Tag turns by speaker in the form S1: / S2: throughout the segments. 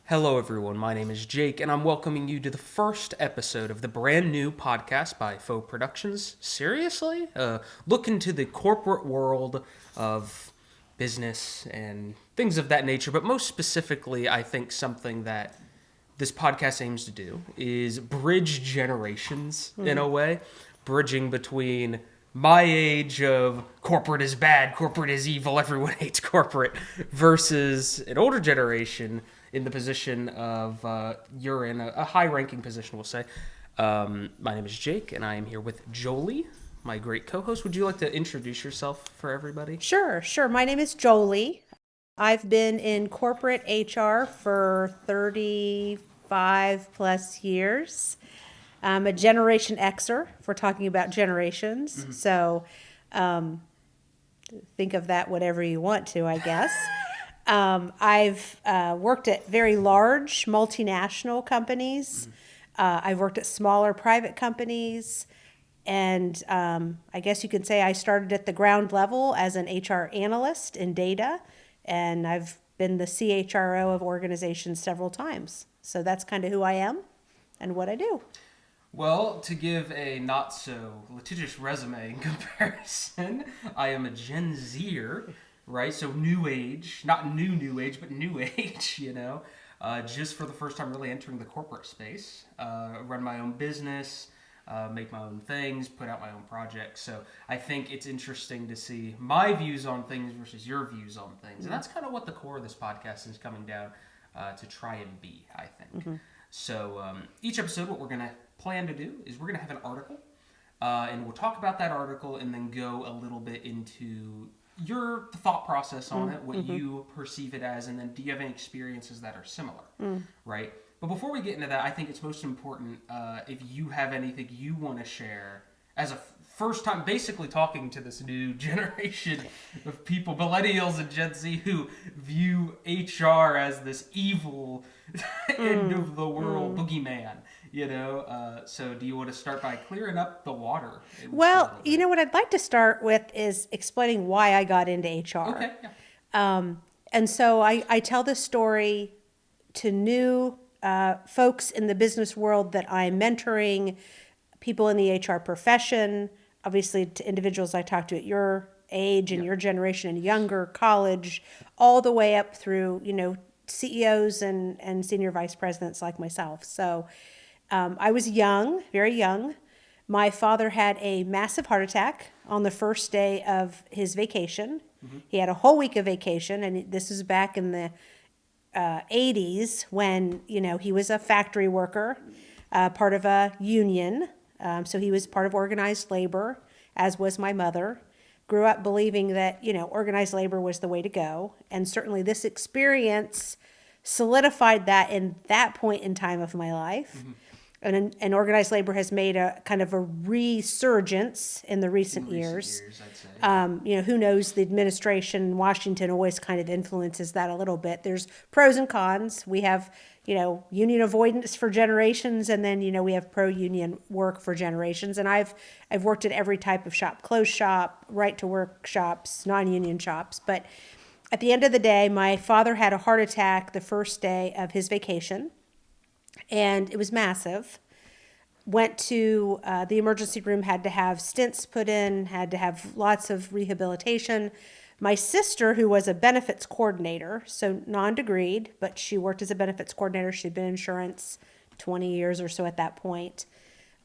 S1: Hello, everyone. My name is Jake, and I'm welcoming you to the first episode of the brand new podcast by Faux Productions. Seriously? Look into the corporate world of business and things of that nature, but most specifically, I think something that this podcast aims to do is bridge generations in a way, bridging between my age of corporate is bad, corporate is evil, everyone hates corporate, versus an older generation in the position of you're in a high-ranking position, we'll say. My name is Jake, and I am here with Jolie, my great co-host. Would you like to introduce yourself for everybody?
S2: Sure. My name is Jolie. I've been in corporate HR for 35 plus years. I'm a Generation Xer, if we're talking about generations. So think of that whatever you want to, I guess. I've worked at very large multinational companies. I've worked at smaller private companies. And I guess you could say I started at the ground level as an HR analyst in data, and I've been the CHRO of organizations several times. So that's kind of who I am and what I do.
S1: Well, to give a not so litigious resume in comparison, I am a Gen Zer, right? So new age, not new age, but new age, just for the first time really entering the corporate space, run my own business, make my own things, put out my own projects. So I think it's interesting to see my views on things versus your views on things. And that's kind of what the core of this podcast is coming down to try and be, I think. So each episode, what we're going to plan to do is we're going to have an article, and we'll talk about that article and then go a little bit into your thought process on it, what you perceive it as, and then do you have any experiences that are similar, right? But before we get into that, I think it's most important if you have anything you want to share as a first time basically talking to this new generation of people, millennials and Gen Z, who view HR as this evil end of the world boogeyman, So do you want to start by clearing up the water?
S2: Well, what I'd like to start with is explaining why I got into HR.
S1: Okay, yeah.
S2: And so I tell this story to new folks in the business world that I'm mentoring, people in the HR profession, obviously to individuals I talk to at your age and your generation and younger, college, all the way up through, CEOs and senior vice presidents like myself. So I was young, very young. My father had a massive heart attack on the first day of his vacation. He had a whole week of vacation, and this was back in the 80s when, he was a factory worker, part of a union. So he was part of organized labor, as was my mother. Grew up believing that, organized labor was the way to go. And certainly this experience solidified that in that point in time of my life. And organized labor has made a kind of a resurgence in the recent years.
S1: I'd say.
S2: Who knows, the administration in Washington always kind of influences that a little bit. There's pros and cons. We have, union avoidance for generations, and then, we have pro-union work for generations. And I've worked at every type of shop, closed shop, right-to-work shops, non-union shops. But at the end of the day, my father had a heart attack the first day of his vacation, and it was massive. Went to the emergency room, had to have stents put in, had to have lots of rehabilitation. My sister, who was a benefits coordinator, so non-degreed, but she worked as a benefits coordinator. She'd been in insurance 20 years or so at that point.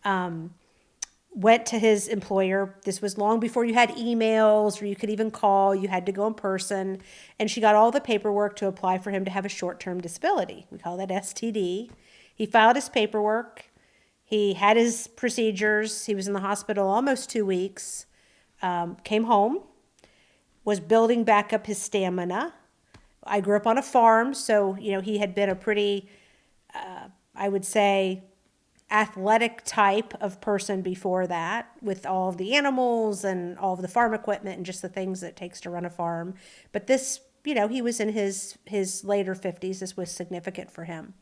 S2: Went to his employer. This was long before you had emails or you could even call. You had to go in person. And she got all the paperwork to apply for him to have a short-term disability. We call that STD. He filed his paperwork. He had his procedures. He was in the hospital almost 2 weeks. Came home, was building back up his stamina. I grew up on a farm, so, he had been a pretty, I would say, athletic type of person before that, with all of the animals and all of the farm equipment and just the things that it takes to run a farm. But this, he was in his later 50s. This was significant for him.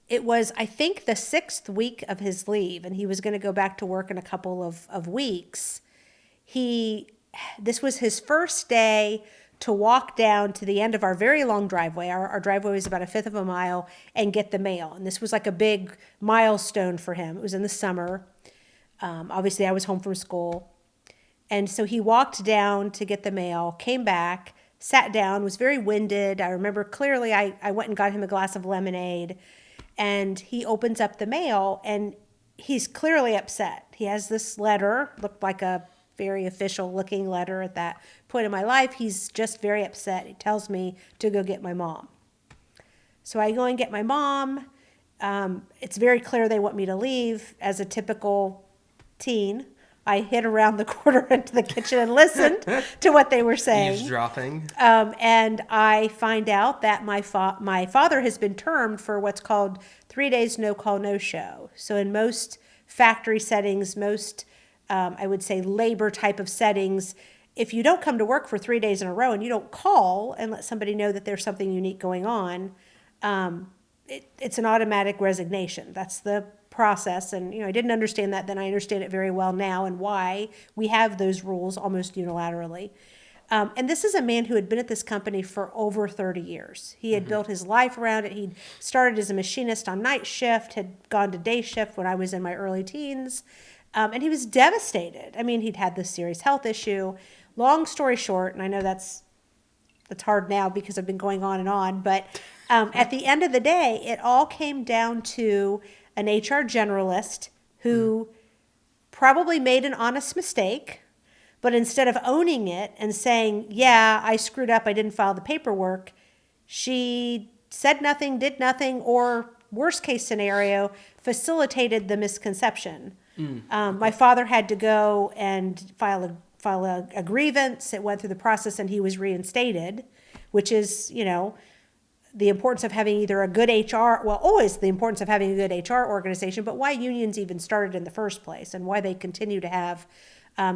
S2: It was, I think, the 6th week of his leave, and he was going to go back to work in a couple of weeks. This was his first day to walk down to the end of our very long driveway. Our driveway was about a fifth of a mile, and get the mail. And this was like a big milestone for him. It was in the summer. Obviously, I was home from school. And so he walked down to get the mail, came back, sat down, was very winded. I remember clearly I went and got him a glass of lemonade, and he opens up the mail, and he's clearly upset. He has this letter, looked like a very official looking letter at that point in my life. He's just very upset. He tells me to go get my mom. So I go and get my mom. It's very clear they want me to leave. As a typical teen, I hid around the corner into the kitchen and listened to what they were saying.
S1: Eavesdropping.
S2: And I find out that my father has been termed for what's called 3 days no call, no show. So in most factory settings, most I would say labor type of settings, if you don't come to work for 3 days in a row and you don't call and let somebody know that there's something unique going on, it's an automatic resignation. That's the process. And, I didn't understand that then. I understand it very well now, and why we have those rules almost unilaterally. And this is a man who had been at this company for over 30 years. He had built his life around it. He'd started as a machinist on night shift, had gone to day shift when I was in my early teens. And he was devastated. I mean, he'd had this serious health issue. Long story short, and I know that's hard now because I've been going on, but at the end of the day, it all came down to an HR generalist who probably made an honest mistake, but instead of owning it and saying, yeah, I screwed up, I didn't file the paperwork, she said nothing, did nothing, or worst case scenario, facilitated the misconception. My father had to go and file a grievance. It went through the process, and he was reinstated, which is, the importance of having either a good HR, well, always the importance of having a good HR organization, but why unions even started in the first place and why they continue to have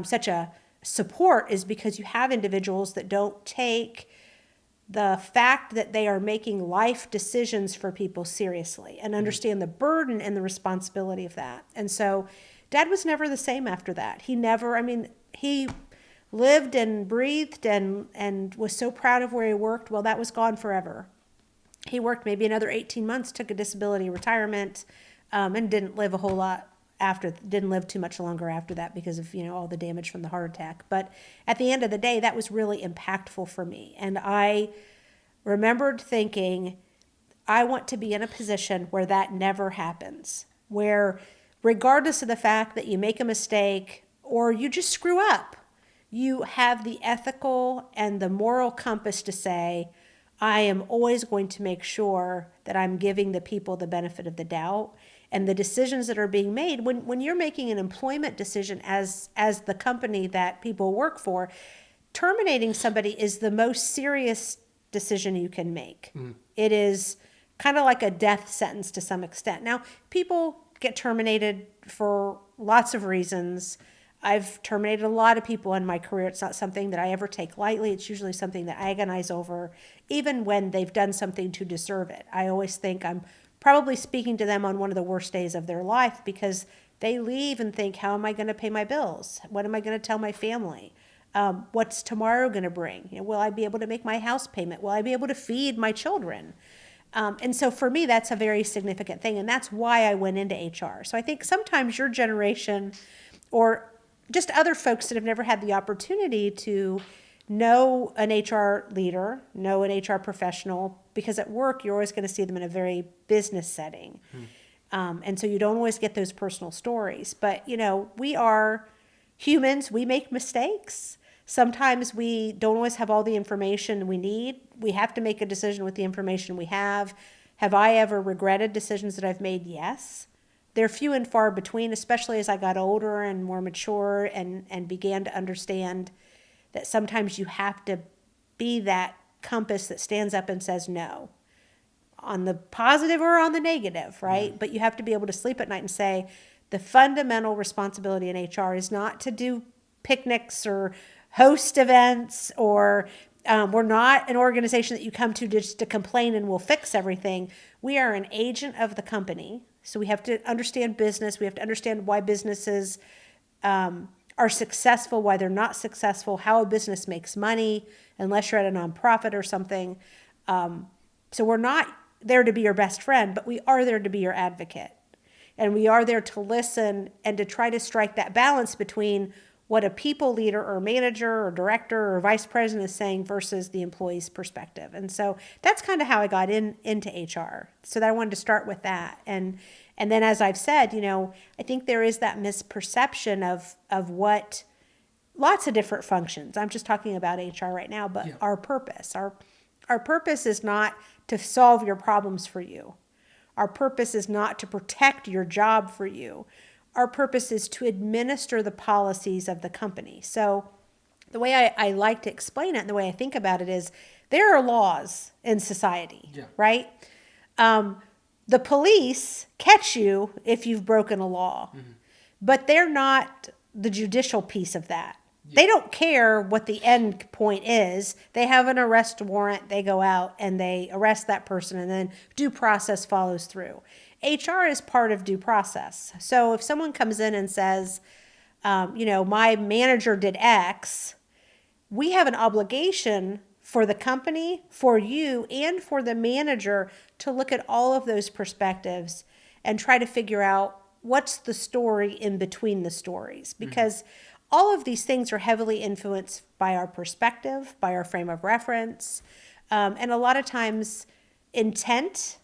S2: such a support is because you have individuals that don't take the fact that they are making life decisions for people seriously and understand the burden and the responsibility of that. And so Dad was never the same after that. He lived and breathed and was so proud of where he worked. Well, that was gone forever. He worked maybe another 18 months, took a disability retirement, and didn't live too much longer after that because of, all the damage from the heart attack. But at the end of the day, that was really impactful for me. And I remembered thinking, I want to be in a position where that never happens, where regardless of the fact that you make a mistake or you just screw up, you have the ethical and the moral compass to say, I am always going to make sure that I'm giving the people the benefit of the doubt. And the decisions that are being made, when you're making an employment decision as the company that people work for, terminating somebody is the most serious decision you can make. It is kind of like a death sentence to some extent. Now, people get terminated for lots of reasons. I've terminated a lot of people in my career. It's not something that I ever take lightly. It's usually something that I agonize over, even when they've done something to deserve it. I always think I'm probably speaking to them on one of the worst days of their life because they leave and think, how am I going to pay my bills? What am I going to tell my family? What's tomorrow going to bring? Will I be able to make my house payment? Will I be able to feed my children? And so for me, that's a very significant thing. And that's why I went into HR. So I think sometimes your generation or just other folks that have never had the opportunity to know an HR leader, know an HR professional, because at work, you're always going to see them in a very business setting. And so you don't always get those personal stories. But, we are humans. We make mistakes. Sometimes we don't always have all the information we need. We have to make a decision with the information we have. Have I ever regretted decisions that I've made? Yes. They're few and far between, especially as I got older and more mature and began to understand that sometimes you have to be that compass that stands up and says no, on the positive or on the negative, right? But you have to be able to sleep at night and say, the fundamental responsibility in HR is not to do picnics or host events, or we're not an organization that you come to just to complain and we'll fix everything. We are an agent of the company. So we have to understand business. We have to understand why businesses are are successful, why they're not successful, how a business makes money, unless you're at a nonprofit or something. So we're not there to be your best friend, but we are there to be your advocate. And we are there to listen and to try to strike that balance between what a people leader or manager or director or vice president is saying versus the employee's perspective. And so that's kind of how I got into HR. So that I wanted to start with that. And then, as I've said, I think there is that misperception of what lots of different functions. I'm just talking about HR right now, but our purpose. Our purpose is not to solve your problems for you. Our purpose is not to protect your job for you. Our purpose is to administer the policies of the company. So the way I like to explain it and the way I think about it is there are laws in society, right? The police catch you if you've broken a law, but they're not the judicial piece of that. They don't care what the end point is. They have an arrest warrant. They go out and they arrest that person, and then due process follows through. HR is part of due process. So if someone comes in and says, my manager did X, we have an obligation for the company, for you, and for the manager to look at all of those perspectives and try to figure out what's the story in between the stories. Because all of these things are heavily influenced by our perspective, by our frame of reference, and a lot of times intent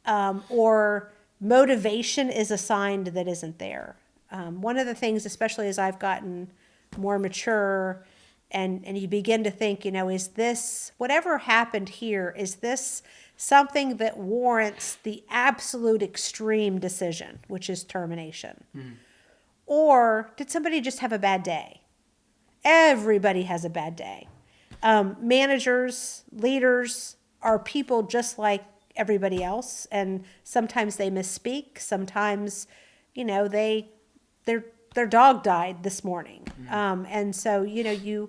S2: or motivation is assigned that isn't there. One of the things, especially as I've gotten more mature and you begin to think, is this, whatever happened here, is this something that warrants the absolute extreme decision, which is termination? Or did somebody just have a bad day? Everybody has a bad day. Managers, leaders are people just like everybody else, and sometimes they misspeak. Sometimes, their dog died this morning, and so you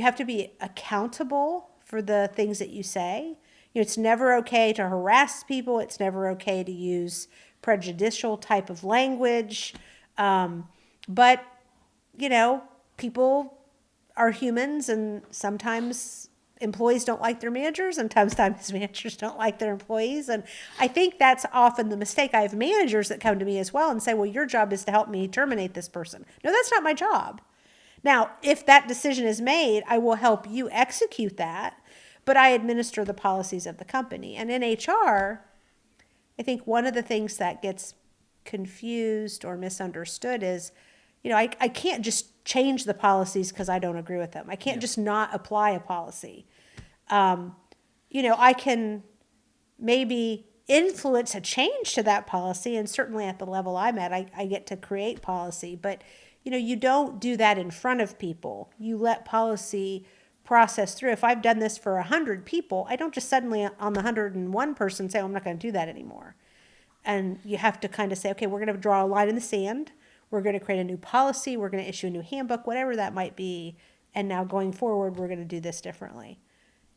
S2: have to be accountable for the things that you say. It's never okay to harass people. It's never okay to use prejudicial type of language. But, people are humans, and sometimes employees don't like their managers, and sometimes managers don't like their employees. And I think that's often the mistake. I have managers that come to me as well and say, well, your job is to help me terminate this person. No, that's not my job. Now, if that decision is made, I will help you execute that, but I administer the policies of the company. And in HR, I think one of the things that gets confused or misunderstood is, I can't just change the policies because I don't agree with them. I can't just not apply a policy. I can maybe influence a change to that policy, and certainly at the level I'm at, I get to create policy. But, you don't do that in front of people. You let policy process through. If I've done this for 100 people, I don't just suddenly on the 101 person say, I'm not going to do that anymore. And you have to kind of say, okay, we're going to draw a line in the sand. We're going to create a new policy. We're going to issue a new handbook, whatever that might be. And now going forward, we're going to do this differently.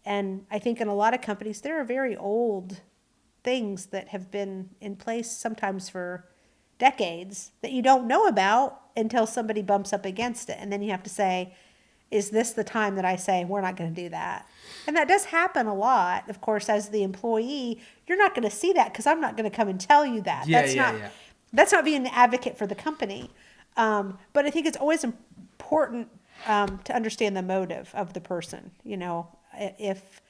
S2: And I think in a lot of companies, there are very old things that have been in place sometimes for decades that you don't know about until somebody bumps up against it. And then you have to say, is this the time that I say, we're not going to do that? And that does happen a lot. Of course, as the employee, you're not going to see that because I'm not going to come and tell you that. That's not being an advocate for the company. But I think it's always important to understand the motive of the person. If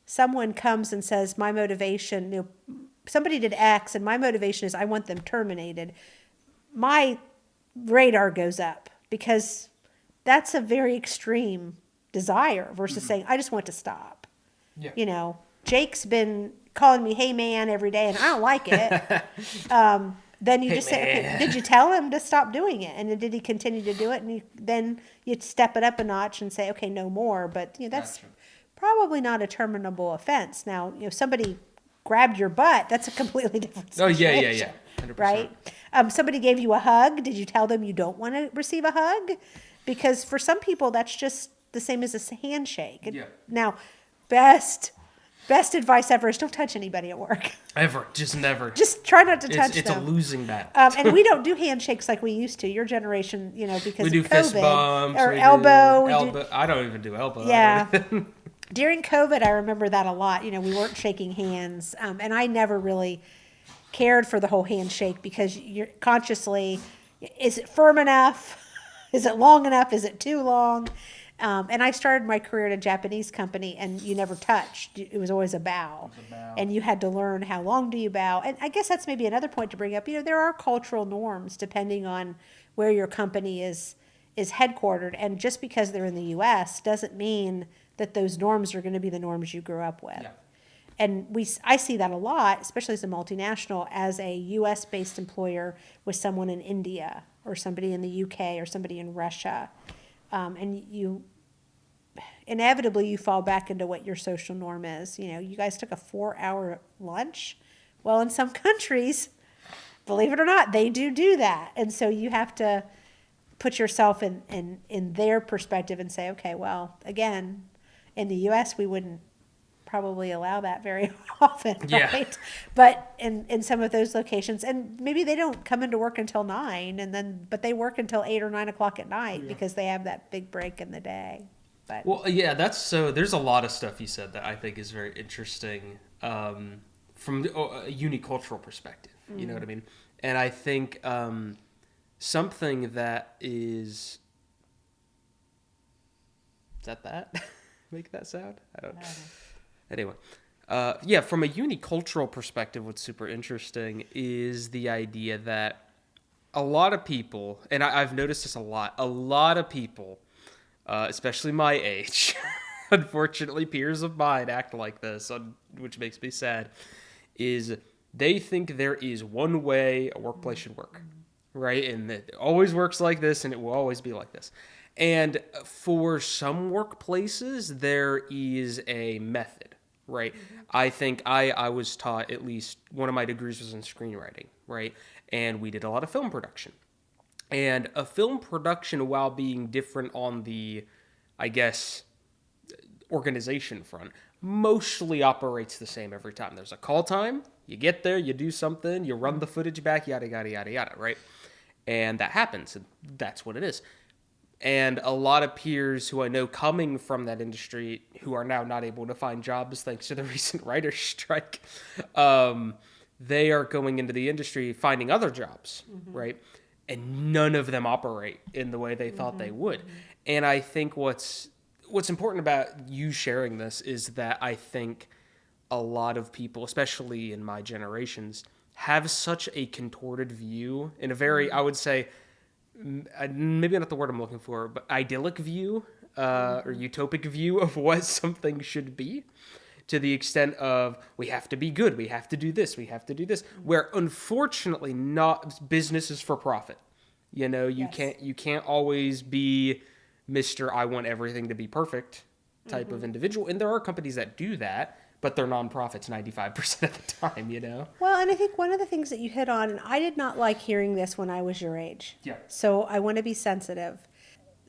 S2: someone comes and says, my motivation, somebody did X and my motivation is I want them terminated, my radar goes up because that's a very extreme desire versus saying, I just want to stop. Jake's been calling me, hey man, every day, and I don't like it. Then you just say, okay, did you tell him to stop doing it? And did he continue to do it? And then you step it up a notch and say, okay, no more. But that's probably not a terminable offense. Now, somebody grabbed your butt, that's a completely different situation.
S1: Oh, yeah. 100%.
S2: Right? Somebody gave you a hug. Did you tell them you don't want to receive a hug? Because for some people, that's just the same as a handshake. Now, best Best advice ever is don't touch anybody at work.
S1: Ever. Just never.
S2: Just try not to touch
S1: It's
S2: them.
S1: a losing battle.
S2: And we don't do handshakes like we used to. Your generation, because
S1: We do
S2: of COVID.
S1: fist bumps.
S2: Or
S1: we
S2: elbow.
S1: Do elbow. I don't even do elbow.
S2: Yeah. During COVID, I remember that a lot. We weren't shaking hands. And I never really cared for the whole handshake because you're consciously, is it firm enough? Is it long enough? Is it too long? And I started my career at a Japanese company, and you never touched. It was always a bow. And you had to learn how long do you bow. And I guess that's maybe another point to bring up. There are cultural norms depending on where your company is headquartered. And just because they're in the U.S. doesn't mean that those norms are going to be the norms you grew up with.
S1: Yeah.
S2: And I see that a lot, especially as a multinational, as a U.S.-based employer with someone in India or somebody in the U.K. or somebody in Russia. And inevitably you fall back into what your social norm is. You guys took a 4-hour lunch. Well, in some countries, believe it or not, they do that. And so you have to put yourself in their perspective and say, okay, well, again, in the U.S., we wouldn't probably allow that very often, right?
S1: Yeah.
S2: But in some of those locations, and maybe they don't come into work until 9, but they work until 8 or 9 o'clock at night because they have that big break in the day. But
S1: Well, yeah, there's a lot of stuff you said that I think is very interesting from a unicultural perspective. You know what I mean? And I think something that is that? Make that sound? I don't know. Anyway, from a unicultural perspective, what's super interesting is the idea that a lot of people, and I've noticed this a lot of people, especially my age, unfortunately peers of mine act like this, which makes me sad, is they think there is one way a workplace should work, right? And it always works like this, and it will always be like this. And for some workplaces, there is a method, right? I think I was taught, at least one of my degrees was in screenwriting, right? And we did a lot of film production. And a film production, while being different on the, I guess, organization front, mostly operates the same every time. There's a call time, you get there, you do something, you run the footage back, yada, yada, yada, yada, right? And that happens, and that's what it is. And a lot of peers who I know coming from that industry who are now not able to find jobs thanks to the recent writer's strike, they are going into the industry finding other jobs, right? And none of them operate in the way they thought they would. And I think what's important about you sharing this is that I think a lot of people, especially in my generations, have such a contorted view in a very, I would say, maybe not the word I'm looking for, but idyllic view or utopic view of what something should be, to the extent of we have to be good, we have to do this, where unfortunately not business is for profit. You can't always be Mr. I want everything to be perfect type of individual. And there are companies that do that, but they're nonprofits 95% of the time,
S2: Well, and I think one of the things that you hit on, and I did not like hearing this when I was your age.
S1: Yeah.
S2: So I want to be sensitive.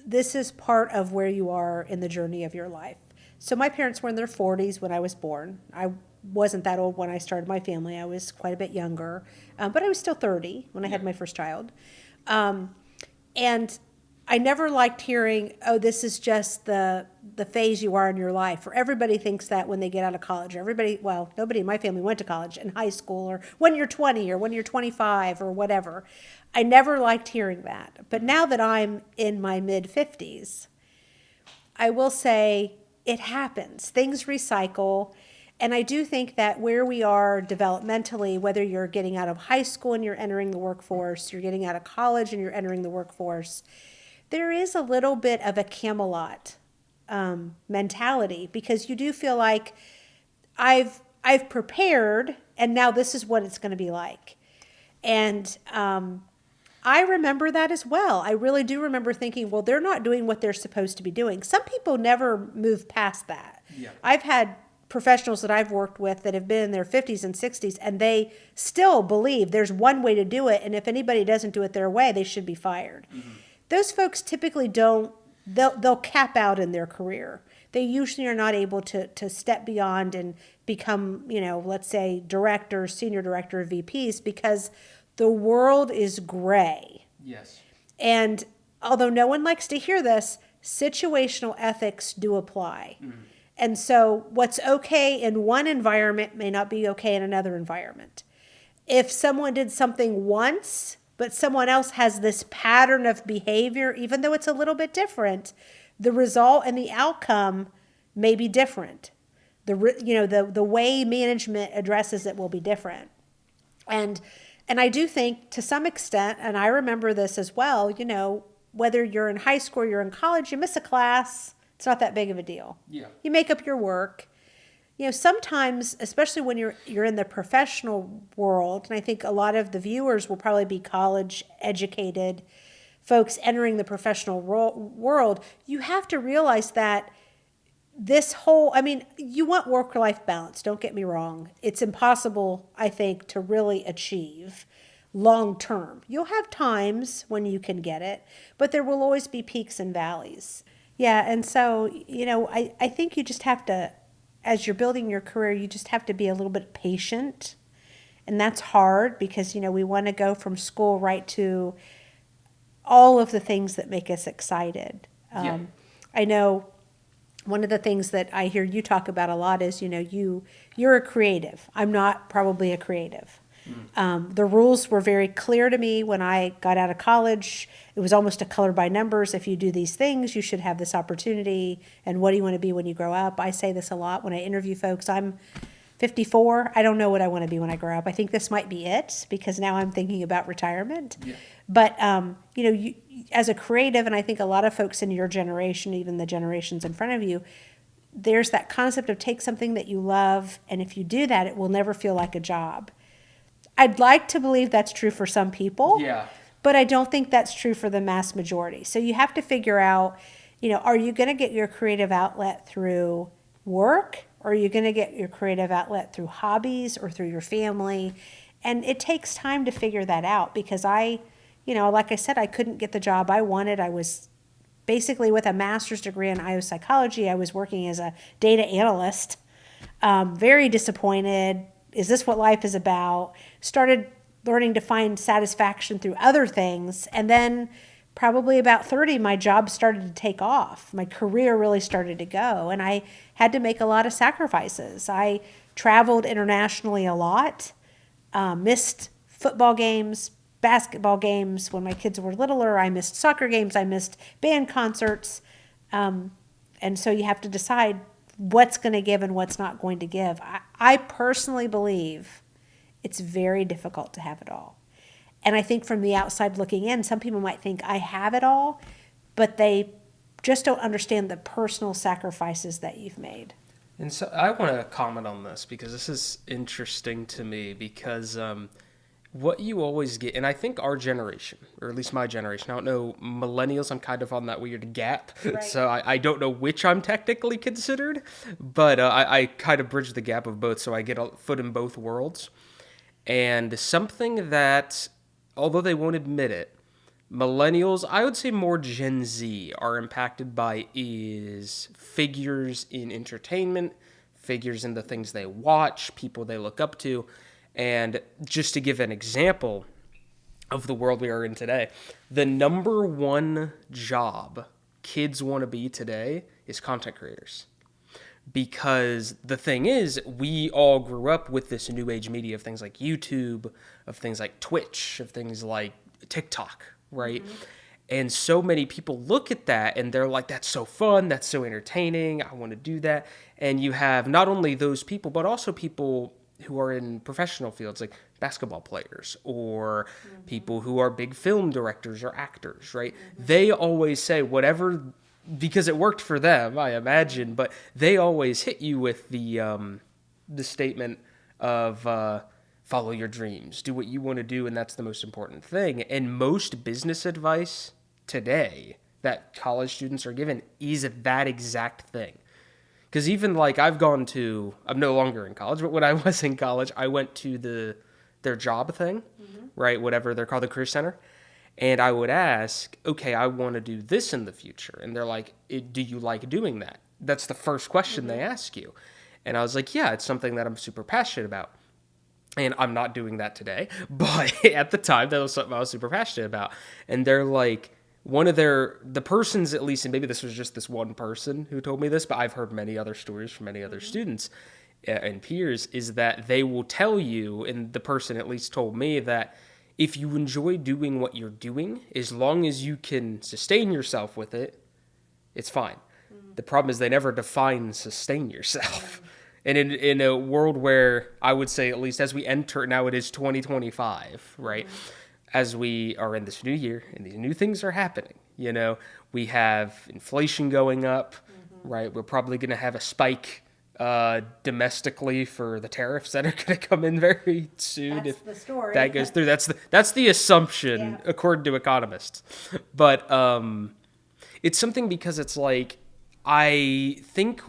S2: This is part of where you are in the journey of your life. So my parents were in their 40s when I was born. I wasn't that old when I started my family. I was quite a bit younger, but I was still 30 when I had my first child. And I never liked hearing, oh, this is just the phase you are in your life. Or everybody thinks that when they get out of college. Nobody in my family went to college, in high school, or when you're 20 or when you're 25 or whatever. I never liked hearing that. But now that I'm in my mid-50s, I will say it happens. Things recycle. And I do think that where we are developmentally, whether you're getting out of high school and you're entering the workforce, you're getting out of college and you're entering the workforce, there is a little bit of a Camelot mentality, because you do feel like I've prepared and now this is what it's going to be like. And I remember that as well. I really do remember thinking, well, they're not doing what they're supposed to be doing. Some people never move past that. Yeah. I've had professionals that I've worked with that have been in their 50s and 60s, and they still believe there's one way to do it, and if anybody doesn't do it their way, they should be fired. Mm-hmm. Those folks typically don't, they'll cap out in their career. they usually are not able to step beyond and become, let's say director, senior director, VPs, because the world is gray.
S1: Yes.
S2: And although no one likes to hear this, situational ethics do apply. And so what's okay in one environment may not be okay in another environment. If someone did something once, but someone else has this pattern of behavior, even though it's a little bit different, the result and the outcome may be different. The way management addresses it will be different. And I do think to some extent, and I remember this as well, whether you're in high school or you're in college, you miss a class, it's not that big of a deal.
S1: Yeah.
S2: You make up your work. Sometimes, especially when you're in the professional world, and I think a lot of the viewers will probably be college educated folks entering the professional world, you have to realize that you want work-life balance, don't get me wrong. It's impossible, I think, to really achieve long term. You'll have times when you can get it, but there will always be peaks and valleys. Yeah, and so, I think you just have to, as you're building your career, you just have to be a little bit patient. And that's hard because, we want to go from school right to all of the things that make us excited. I know one of the things that I hear you talk about a lot is, you're a creative. I'm not probably a creative. The rules were very clear to me when I got out of college. It was almost a color by numbers. If you do these things, you should have this opportunity. And what do you want to be when you grow up? I say this a lot when I interview folks. I'm 54. I don't know what I want to be when I grow up. I think this might be it because now I'm thinking about retirement.
S1: Yeah.
S2: But, you, as a creative, and I think a lot of folks in your generation, even the generations in front of you, there's that concept of take something that you love. And if you do that, it will never feel like a job. I'd like to believe that's true for some people.
S1: Yeah.
S2: But I don't think that's true for the mass majority. So you have to figure out, are you going to get your creative outlet through work? Or are you going to get your creative outlet through hobbies or through your family? And it takes time to figure that out because like I said, I couldn't get the job I wanted. I was basically with a master's degree in IO psychology. I was working as a data analyst, very disappointed. Is this what life is about? Started learning to find satisfaction through other things. And then probably about 30, my job started to take off. My career really started to go. And I had to make a lot of sacrifices. I traveled internationally a lot, missed football games, basketball games when my kids were littler. I missed soccer games. I missed band concerts. And so you have to decide what's going to give and what's not going to give. I personally believe it's very difficult to have it all. And I think from the outside looking in, some people might think I have it all, but they just don't understand the personal sacrifices that you've made.
S1: And so I want to comment on this because this is interesting to me because what you always get, and I think our generation, or at least my generation, I don't know, millennials, I'm kind of on that weird gap. Right. So I don't know which I'm technically considered, but I kind of bridge the gap of both. So I get a foot in both worlds. And something that, although they won't admit it, millennials, I would say more Gen Z, are impacted by is figures in entertainment, figures in the things they watch, people they look up to. And just to give an example of the world we are in today, the number one job kids want to be today is content creators. Because the thing is, we all grew up with this new age media of things like YouTube, of things like Twitch, of things like TikTok, right? Mm-hmm. And so many people look at that and they're like, that's so fun, that's so entertaining, I want to do that. And you have not only those people, but also people who are in professional fields like basketball players or people who are big film directors or actors, right? They always say whatever, because it worked for them, I imagine, but they always hit you with the statement of follow your dreams, do what you want to do, and that's the most important thing. And most business advice today that college students are given is that exact thing. Because even like I'm no longer in college, but when I was in college, I went to their job thing, right? Whatever they're called, the career center. And I would ask, okay, I want to do this in the future. And they're like, do you like doing that? that's the first question they ask you. And I was like, yeah, it's something that I'm super passionate about. And I'm not doing that today, but at the time, that was something I was super passionate about. And they're like, the persons, at least, and maybe this was just this one person who told me this, but I've heard many other stories from many other students and peers, is that they will tell you, and the person at least told me, that if you enjoy doing what you're doing, as long as you can sustain yourself with it, it's fine. The problem is they never define sustain yourself. And in a world where I would say, at least as we enter, now it is 2025, right? As we are in this new year and these new things are happening, we have inflation going up, right? We're probably going to have a spike domestically for the tariffs that are going to come in very soon.
S2: That's the story.
S1: That goes through. That's the assumption, according to economists. But it's something, because it's like, I think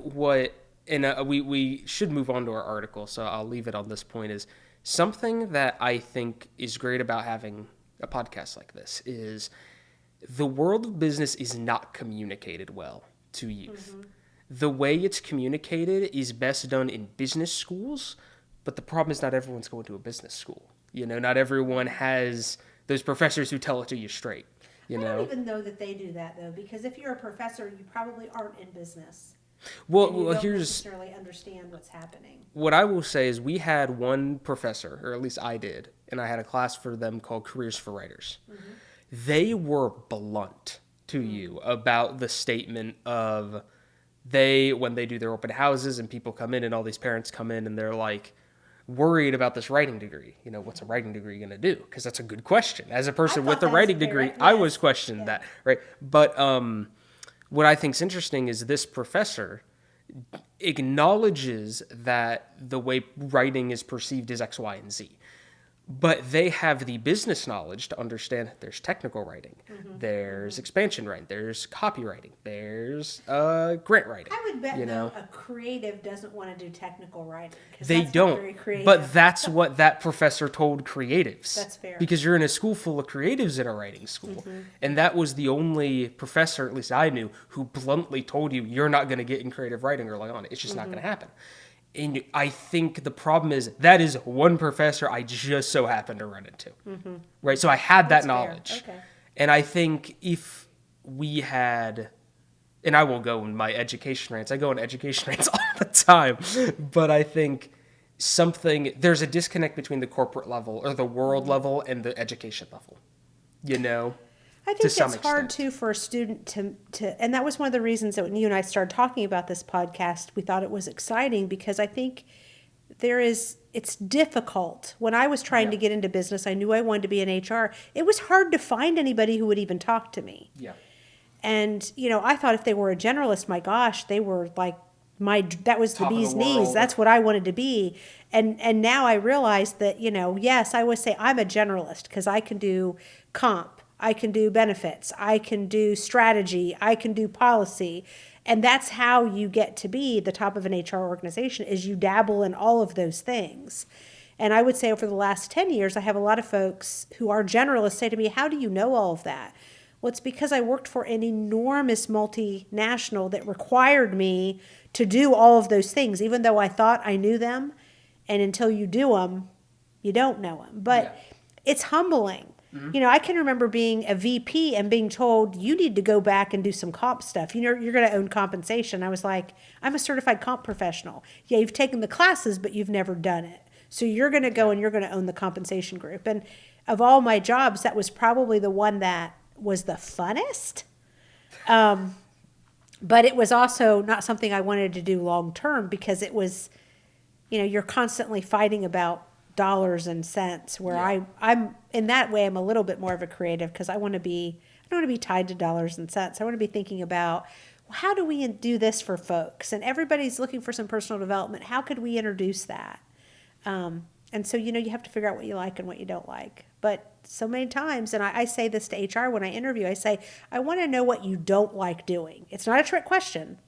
S1: and we should move on to our article, so I'll leave it on this point, is something that I think is great about having a podcast like this is the world of business is not communicated well to youth. The way it's communicated is best done in business schools, but the problem is not everyone's going to a business school. Not everyone has those professors who tell it to you straight. I
S2: don't even know that they do that, though, because if you're a professor, you probably aren't in business.
S1: Well,
S2: you don't
S1: here's
S2: necessarily understand what's happening.
S1: What I will say is we had one professor, or at least I did, and I had a class for them called Careers for Writers. They were blunt to you about the statement of when they do their open houses and people come in and all these parents come in and they're like worried about this writing degree. What's a writing degree going to do? Because that's a good question. As a person with a writing degree, I was questioning that, right? But what I think is interesting is this professor acknowledges that the way writing is perceived is X, Y, and Z. But they have the business knowledge to understand there's technical writing, there's expansion writing, there's copywriting, there's grant writing.
S2: I would bet a creative doesn't want to do technical writing.
S1: They don't, but that's what that professor told creatives.
S2: That's fair.
S1: Because you're in a school full of creatives in a writing school. And that was the only professor, at least I knew, who bluntly told you, you're not going to get in creative writing early on. It's just not going to happen. And I think the problem is that is one professor I just so happened to run into, right? So I had that knowledge.
S2: Okay.
S1: And I think if we had, and I will go in my education rants. I go in education rants all the time. But I think there's a disconnect between the corporate level or the world level and the education level,
S2: I think it's hard, too, for a student to, and that was one of the reasons that when you and I started talking about this podcast, we thought it was exciting, because I think it's difficult. When I was trying to get into business, I knew I wanted to be in HR. It was hard to find anybody who would even talk to me.
S1: Yeah.
S2: And, I thought if they were a generalist, my gosh, they were like that was the bee's knees. That's what I wanted to be. And now I realize that, yes, I would say I'm a generalist because I can do comp. I can do benefits, I can do strategy, I can do policy. And that's how you get to be the top of an HR organization, is you dabble in all of those things. And I would say over the last 10 years, I have a lot of folks who are generalists say to me, how do you know all of that? Well, it's because I worked for an enormous multinational that required me to do all of those things, even though I thought I knew them. And until you do them, you don't know them. But it's humbling. I can remember being a VP and being told, you need to go back and do some comp stuff. You're going to own compensation. I was like, I'm a certified comp professional. Yeah, you've taken the classes, but you've never done it. So you're going to go and you're going to own the compensation group. And of all my jobs, that was probably the one that was the funnest. But it was also not something I wanted to do long term, because it was, you're constantly fighting about dollars and cents, where I'm in that way, I'm a little bit more of a creative, because I don't want to be tied to dollars and cents. I want to be thinking about, well, how do we do this for folks? And everybody's looking for some personal development. How could we introduce that? And so, you have to figure out what you like and what you don't like. But so many times, and I say this to HR when I interview, I say, I want to know what you don't like doing. It's not a trick question,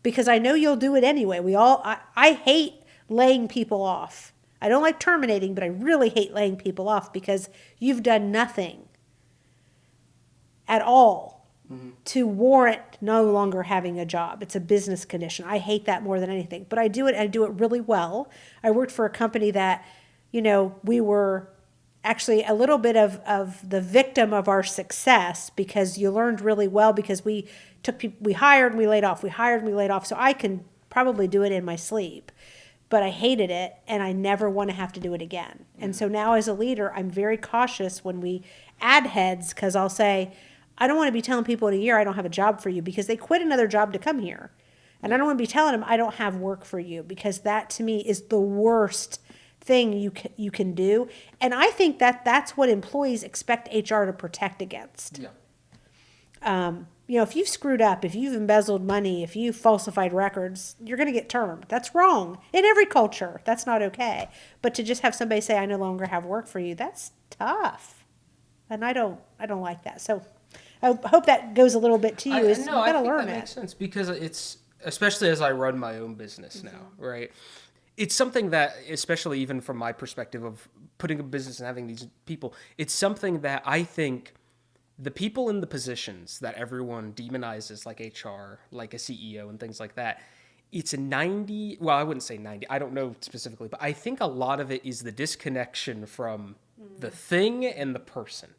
S2: because I know you'll do it anyway. I hate laying people off. I don't like terminating, but I really hate laying people off, because you've done nothing at all to warrant no longer having a job. It's a business condition. I hate that more than anything, but I do it. I do it really well. I worked for a company that, we were actually a little bit of the victim of our success, because you learned really well, because we took people, we hired and we laid off, we hired and we laid off. So I can probably do it in my sleep, but I hated it and I never want to have to do it again. And so now as a leader, I'm very cautious when we add heads, because I'll say, I don't want to be telling people in a year I don't have a job for you, because they quit another job to come here. And I don't want to be telling them I don't have work for you, because that to me is the worst thing you can do. And I think that that's what employees expect HR to protect against.
S1: Yeah.
S2: If you've screwed up, if you've embezzled money, if you've falsified records, you're going to get termed. That's wrong in every culture. That's not okay. But to just have somebody say, I no longer have work for you, that's tough. And I don't like that. So I hope that goes a little bit to you.
S1: I
S2: You
S1: think
S2: gotta learn
S1: that
S2: it.
S1: makes sense, because it's, especially as I run my own business now, right? It's something that, especially even from my perspective of putting a business and having these people, it's something that I think the people in the positions that everyone demonizes, like HR, like a CEO and things like that, it's a 90, well, I wouldn't say 90, I don't know specifically, but I think a lot of it is the disconnection from the thing and the person,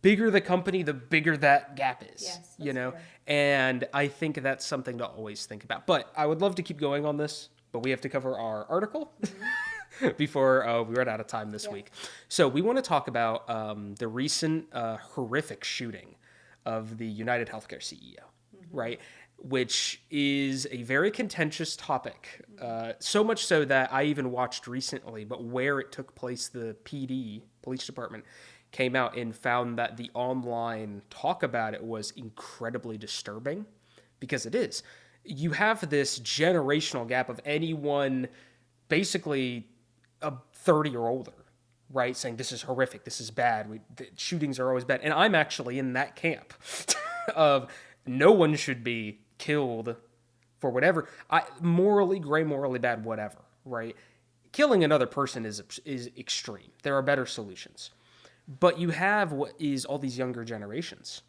S1: bigger the company, the bigger that gap is,
S2: Yes, fair.
S1: and I think that's something to always think about. But I would love to keep going on this, but we have to cover our article before we run out of time this week. So we want to talk about the recent horrific shooting of the United Healthcare CEO, right? Which is a very contentious topic. So much so that I even watched recently, but where it took place, the PD, police department, came out and found that the online talk about it was incredibly disturbing, because it is. You have this generational gap of anyone basically a 30 or older, right, saying this is horrific, this is bad, the shootings are always bad. And I'm actually in that camp of no one should be killed for whatever. Morally gray, morally bad, whatever, right? Killing another person is extreme. There are better solutions. But you have what is all these younger generations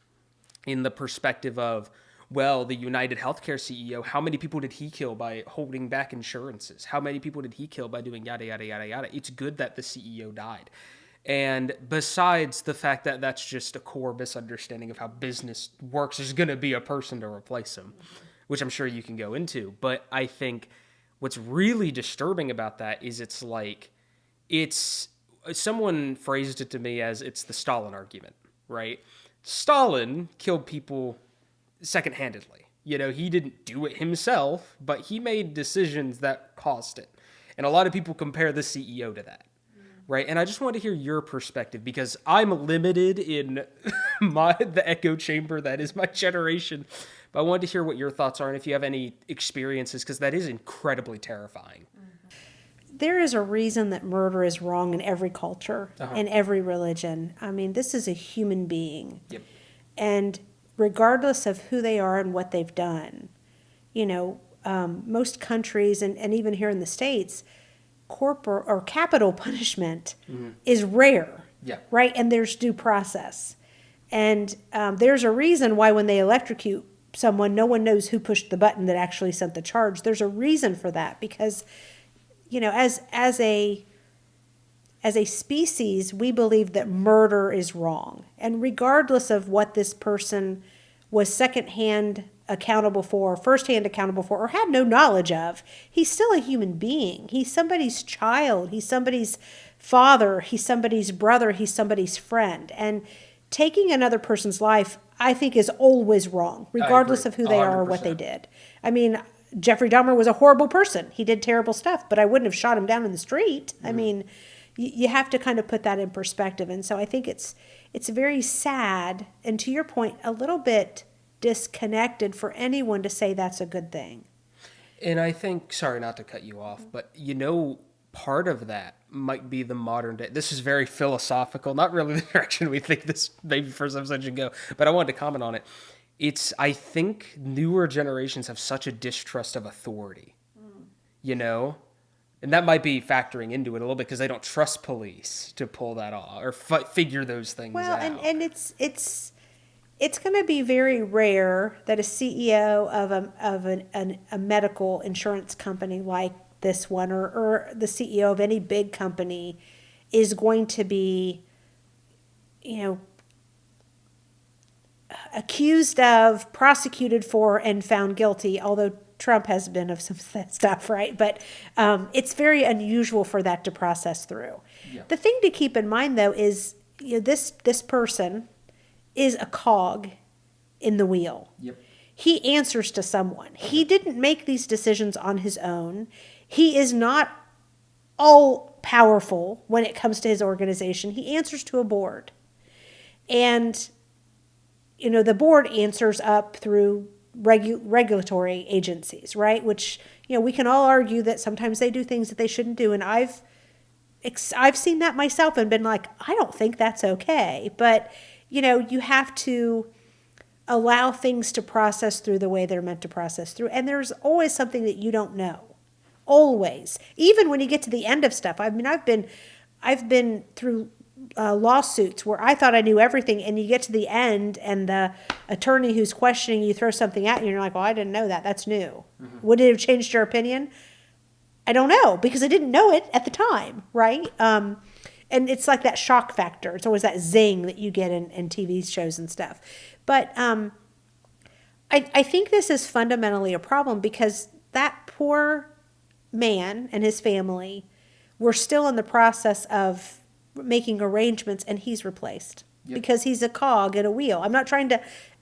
S1: in the perspective of, well, the United Healthcare CEO, how many people did he kill by holding back insurances? How many people did he kill by doing yada, yada, yada, yada? It's good that the CEO died. And besides the fact that that's just a core misunderstanding of how business works, there's going to be a person to replace him, which I'm sure you can go into. But I think what's really disturbing about that is someone phrased it to me as it's the Stalin argument, right? Stalin killed people second-handedly. He didn't do it himself, but he made decisions that caused it. And a lot of people compare the CEO to that, right? And I just wanted to hear your perspective, because I'm limited in the echo chamber that is my generation. But I wanted to hear what your thoughts are and if you have any experiences, because that is incredibly terrifying.
S2: There is a reason that murder is wrong in every culture, in every religion. I mean, this is a human being.
S1: Yep.
S2: And regardless of who they are and what they've done, most countries, and even here in the States, corporal or capital punishment is rare.
S1: Yeah.
S2: Right? And there's due process. And there's a reason why when they electrocute someone, no one knows who pushed the button that actually sent the charge. There's a reason for that, because as a species, we believe that murder is wrong. And regardless of what this person was secondhand accountable for, firsthand accountable for, or had no knowledge of, he's still a human being. He's somebody's child. He's somebody's father. He's somebody's brother. He's somebody's friend. And taking another person's life, I think, is always wrong, regardless of who they are or what they did. I mean, Jeffrey Dahmer was a horrible person. He did terrible stuff, but I wouldn't have shot him down in the street. I mean, you have to kind of put that in perspective. And so I think it's very sad, and to your point, a little bit disconnected for anyone to say that's a good thing.
S1: And I think, sorry not to cut you off, but part of that might be the modern day. This is very philosophical, not really the direction we think this maybe first episode should go, but I wanted to comment on it. I think newer generations have such a distrust of authority, And that might be factoring into it a little bit, because they don't trust police to pull that off or figure those things out.
S2: Well, and it's it's going to be very rare that a CEO of a medical insurance company like this one, or the CEO of any big company, is going to be, you know, accused of, prosecuted for, and found guilty, although Trump has been of some of that stuff, right? But it's very unusual for that to process through.
S1: Yeah.
S2: The thing to keep in mind, though, is, you know, this person is a cog in the wheel.
S1: Yep.
S2: He answers to someone. He didn't make these decisions on his own. He is not all powerful when it comes to his organization. He answers to a board. And, you know, the board answers up through regulatory agencies, right? Which, you know, we can all argue that sometimes they do things that they shouldn't do. And I've seen that myself and been like, I don't think that's okay. But, you know, you have to allow things to process through the way they're meant to process through. And there's always something that you don't know. Always. Even when you get to the end of stuff. I mean, I've been through lawsuits where I thought I knew everything, and you get to the end and the attorney who's questioning you throws something at you and you're like, well, I didn't know that. That's new. Mm-hmm. Would it have changed your opinion? I don't know, because I didn't know it at the time, right? And it's like that shock factor. It's always that zing that you get in TV shows and stuff. But I think this is fundamentally a problem, because that poor man and his family were still in the process of making arrangements, and he's replaced. Yep. Because he's a cog in a wheel. I'm not trying to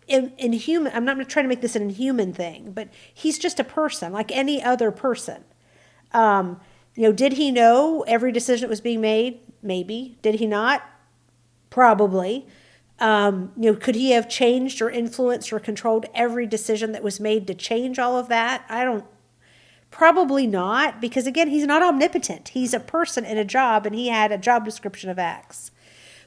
S2: I'm not trying to make this an inhuman thing, but he's just a person like any other person. You know, did he know every decision that was being made? Maybe. Did he not? Probably. You know, could he have changed or influenced or controlled every decision that was made to change all of that? Probably not, because again, he's not omnipotent. He's a person in a job, and he had a job description of X.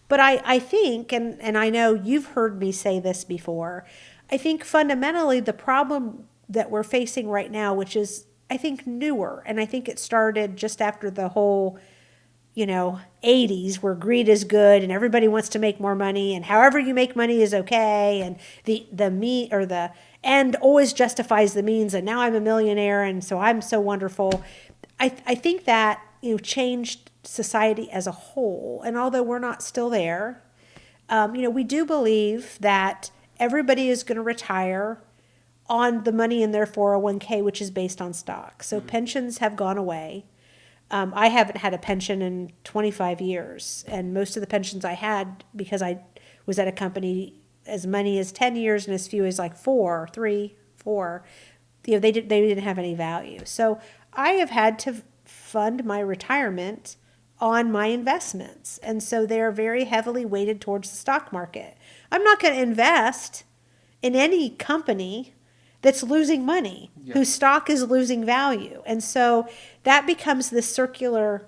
S2: But I think, and I know you've heard me say this before, I think fundamentally the problem that we're facing right now, which is, I think, newer, and I think it started just after the whole, you know, 80s, where greed is good and everybody wants to make more money, and however you make money is okay, and the end always justifies the means, and now I'm a millionaire and so I'm so wonderful. I think that, you know, changed society as a whole. And although we're not still there, you know, we do believe that everybody is going to retire on the money in their 401k, which is based on stock. So pensions have gone away. I haven't had a pension in 25 years, and most of the pensions I had, because I was at a company as many as 10 years and as few as like 4, you know, they didn't have any value. So I have had to fund my retirement on my investments, and so they're very heavily weighted towards the stock market. I'm not going to invest in any company that's losing money, whose stock is losing value. And so that becomes this circular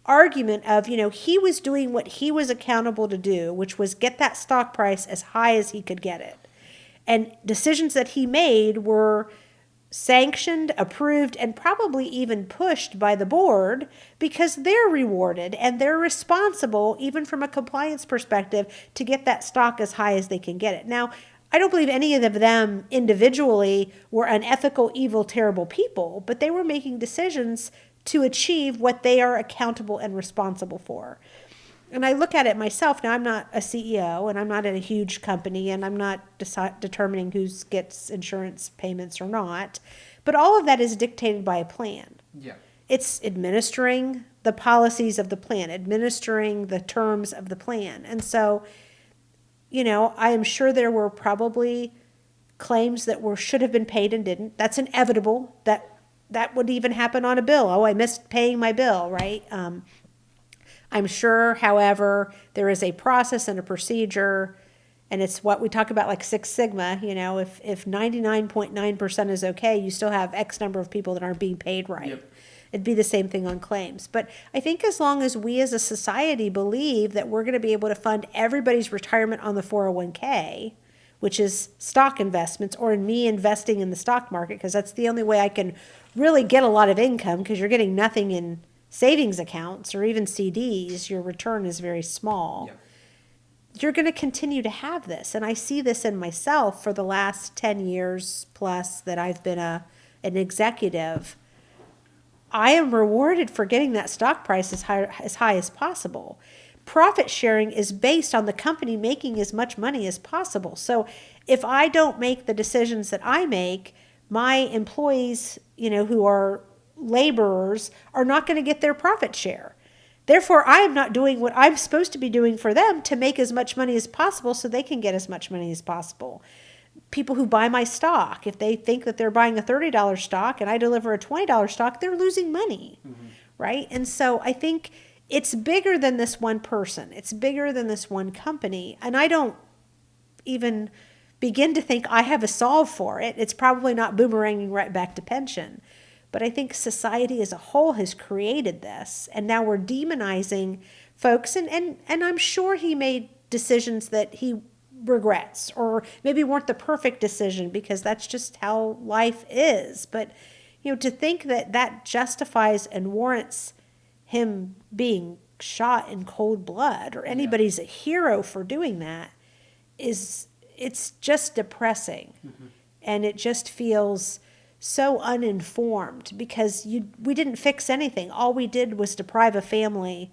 S2: argument of, you know, he was doing what he was accountable to do, which was get that stock price as high as he could get it. And decisions that he made were sanctioned, approved, and probably even pushed by the board, because they're rewarded and they're responsible, even from a compliance perspective, to get that stock as high as they can get it. Now, I don't believe any of them individually were unethical, evil, terrible people, but they were making decisions to achieve what they are accountable and responsible for. And I look at it myself. Now, I'm not a CEO, and I'm not in a huge company, and I'm not determining who gets insurance payments or not. But all of that is dictated by a plan.
S1: Yeah.
S2: It's administering the policies of the plan, administering the terms of the plan. And so, you know, I am sure there were probably claims that should have been paid and didn't. That's inevitable. That would even happen on a bill. Oh, I missed paying my bill, right? I'm sure, however, there is a process and a procedure, and it's what we talk about, like Six Sigma. You know, if 99.9% is okay, you still have X number of people that aren't being paid right. Yep. It'd be the same thing on claims. But I think as long as we as a society believe that we're going to be able to fund everybody's retirement on the 401k, which is stock investments, or in me investing in the stock market, because that's the only way I can really get a lot of income, because you're getting nothing in savings accounts or even CDs. Your return is very small. you're going to continue to have this. And I see this in myself for the last 10 years plus that I've been an executive. I am rewarded for getting that stock price as high as possible. Profit sharing is based on the company making as much money as possible. So if I don't make the decisions that I make, my employees, who are laborers, are not going to get their profit share. Therefore, I am not doing what I'm supposed to be doing for them to make as much money as possible so they can get as much money as possible. People who buy my stock, if they think that they're buying a $30 stock and I deliver a $20 stock, they're losing money, right? And so I think it's bigger than this one person. It's bigger than this one company. And I don't even begin to think I have a solve for it. It's probably not boomeranging right back to pension. But I think society as a whole has created this. And now we're demonizing folks. And I'm sure he made decisions that he regrets or maybe weren't the perfect decision because that's just how life is. But, to think that that justifies and warrants him being shot in cold blood or anybody's a hero for doing that it's just depressing. And it just feels so uninformed because we didn't fix anything. All we did was deprive a family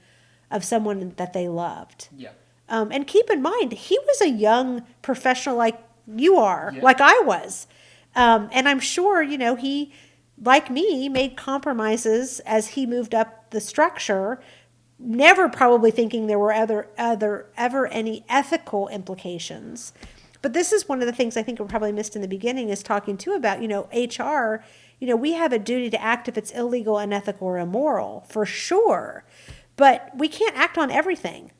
S2: of someone that they loved.
S1: Yeah.
S2: And keep in mind, he was a young professional like you are, like I was. And I'm sure, he, like me, made compromises as he moved up the structure, never probably thinking there were ever any ethical implications. But this is one of the things I think we probably missed in the beginning is talking too about, HR, we have a duty to act if it's illegal, unethical, or immoral, for sure. But we can't act on everything.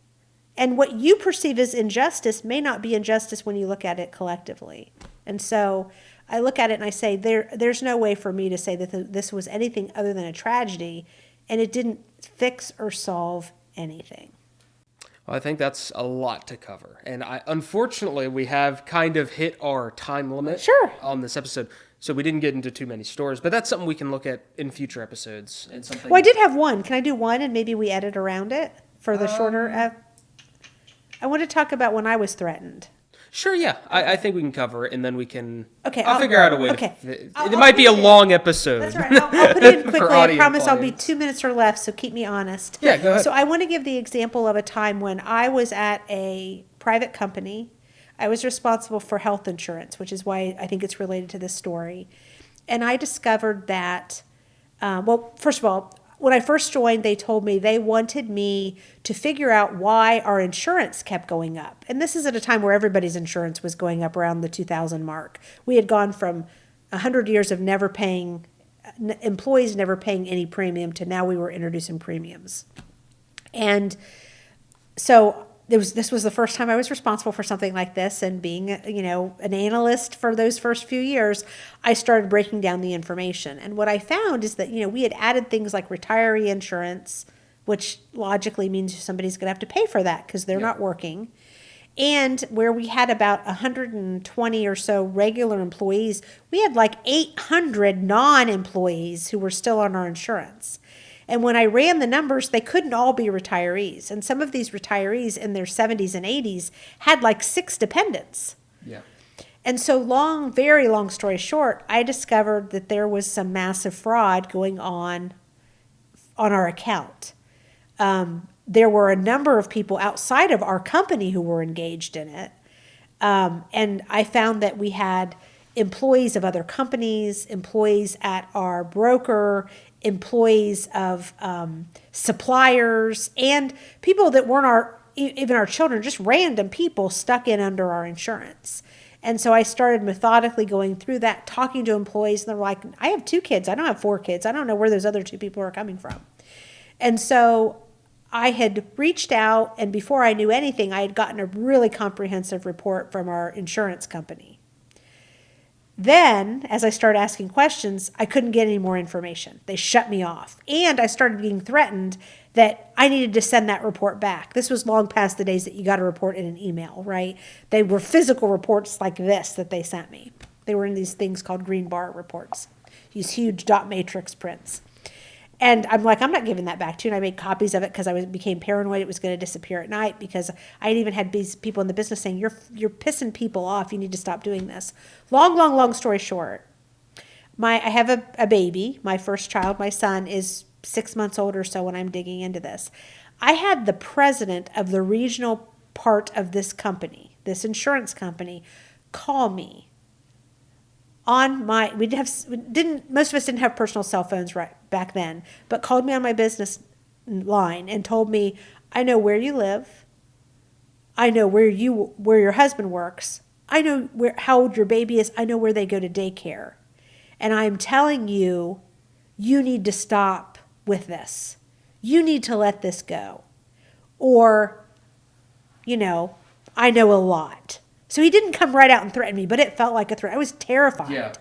S2: And what you perceive as injustice may not be injustice when you look at it collectively. And so I look at it and I say, there's no way for me to say that this was anything other than a tragedy, and it didn't fix or solve anything.
S1: Well, I think that's a lot to cover. And unfortunately, we have kind of hit our time limit on this episode. So we didn't get into too many stories, but that's something we can look at in future episodes. And something.
S2: Well, I did have one. Can I do one and maybe we edit around it for the shorter? I want to talk about when I was threatened.
S1: Sure, yeah. I think we can cover it, and then we can...
S2: Okay,
S1: I'll figure out a way.
S2: Okay.
S1: It might be a long episode.
S2: That's right. I'll put it in quickly. I promise I'll be 2 minutes or less, so keep me honest.
S1: Yeah, go ahead.
S2: So I want to give the example of a time when I was at a private company. I was responsible for health insurance, which is why I think it's related to this story. And I discovered that, first of all, when I first joined, they told me they wanted me to figure out why our insurance kept going up. And this is at a time where everybody's insurance was going up around the 2000 mark. We had gone from 100 years of employees never paying any premium to now we were introducing premiums. And so this was the first time I was responsible for something like this, and being, an analyst for those first few years, I started breaking down the information. And what I found is that, we had added things like retiree insurance, which logically means somebody's going to have to pay for that because they're not working. And where we had about 120 or so regular employees, we had like 800 non-employees who were still on our insurance. And when I ran the numbers, they couldn't all be retirees. And some of these retirees in their 70s and 80s had like 6 dependents. Yeah. And so very long story short, I discovered that there was some massive fraud going on our account. There were a number of people outside of our company who were engaged in it. And I found that we had employees of other companies, employees at our broker, employees of suppliers, and people that weren't even our children, just random people stuck in under our insurance. And so I started methodically going through that, talking to employees, and they're like, I have 2 kids. I don't have 4 kids. I don't know where those other 2 people are coming from. And so I had reached out, and before I knew anything, I had gotten a really comprehensive report from our insurance company. Then, as I started asking questions, I couldn't get any more information. They shut me off. And I started being threatened that I needed to send that report back. This was long past the days that you got a report in an email, right? They were physical reports like this that they sent me. They were in these things called green bar reports, these huge dot matrix prints. And I'm like, I'm not giving that back to you. And I made copies of it because became paranoid it was going to disappear at night, because I had even had these people in the business saying, you're pissing people off. You need to stop doing this. Long story short, I have a baby, my first child. My son is 6 months old or so when I'm digging into this. I had the president of the regional part of this company, this insurance company, call me on my, most of us didn't have personal cell phones right back then, but called me on my business line and told me, I know where you live. I know where your husband works. I know how old your baby is. I know where they go to daycare. And I'm telling you, you need to stop with this. You need to let this go. Or, I know a lot. So he didn't come right out and threaten me, but it felt like a threat. I was terrified. Yeah.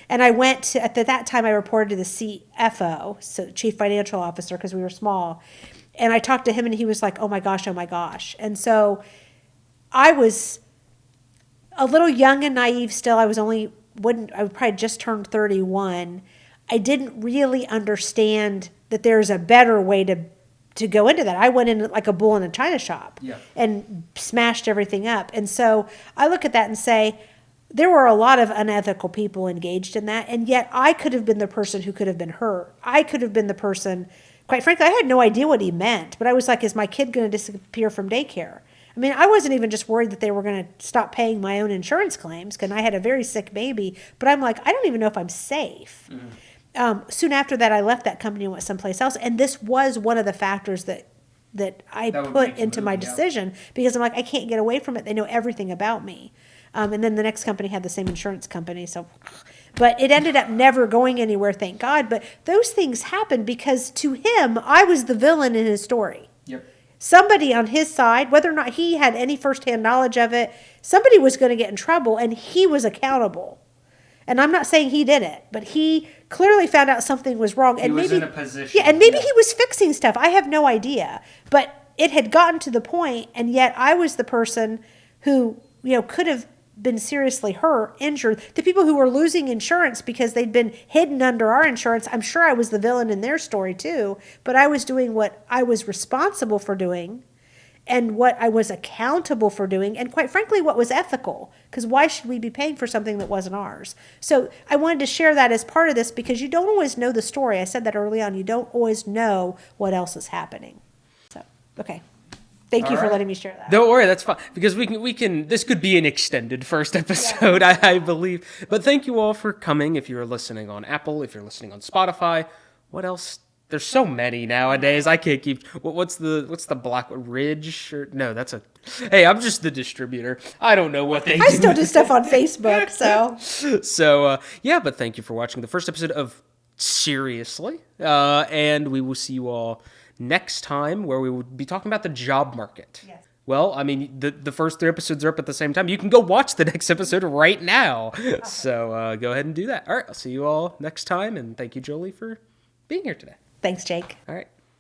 S2: And I went to, at that time, I reported to the CFO, so Chief Financial Officer, because we were small. And I talked to him, and he was like, oh my gosh. And so I was a little young and naive still. I probably just turned 31. I didn't really understand that there's a better way to go into that. I went in like a bull in a china shop and smashed everything up. And so I look at that and say, there were a lot of unethical people engaged in that. And yet I could have been the person who could have been hurt. I could have been the person, quite frankly, I had no idea what he meant, but I was like, is my kid going to disappear from daycare? I mean, I wasn't even just worried that they were going to stop paying my own insurance claims, because I had a very sick baby, but I'm like, I don't even know if I'm safe. Soon after that, I left that company and went someplace else. And this was one of the factors that I put into my decision, because I'm like, I can't get away from it. They know everything about me. And then the next company had the same insurance company. But it ended up never going anywhere, thank God. But those things happened because to him, I was the villain in his story.
S1: Yep.
S2: Somebody on his side, whether or not he had any firsthand knowledge of it, somebody was going to get in trouble, and he was accountable. And I'm not saying he did it, but he clearly found out something was wrong.
S1: And he was in a position.
S2: Yeah, and maybe he was fixing stuff. I have no idea. But it had gotten to the point, and yet I was the person who, could have been seriously hurt, injured. The people who were losing insurance because they'd been hidden under our insurance, I'm sure I was the villain in their story too. But I was doing what I was responsible for doing, and what I was accountable for doing, and quite frankly, what was ethical. Because why should we be paying for something that wasn't ours? So I wanted to share that as part of this, because you don't always know the story. I said that early on. You don't always know what else is happening. So, okay. Thank you for letting me share that.
S1: Don't worry, that's fine. Because we can, this could be an extended first episode, I believe. But thank you all for coming. If you're listening on Apple, if you're listening on Spotify, what else? There's so many nowadays. I can't keep. What's the Black Ridge? No, that's a. Hey, I'm just the distributor. I don't know what they do.
S2: I still do stuff on Facebook, so.
S1: So yeah, but thank you for watching the first episode of Seriously, and we will see you all next time, where we will be talking about the job market. Yes. Well, I mean, the first 3 episodes are up at the same time. You can go watch the next episode right now. Okay. So go ahead and do that. All right, I'll see you all next time, and thank you, Jolie, for being here today.
S2: Thanks, Jake.
S1: All right.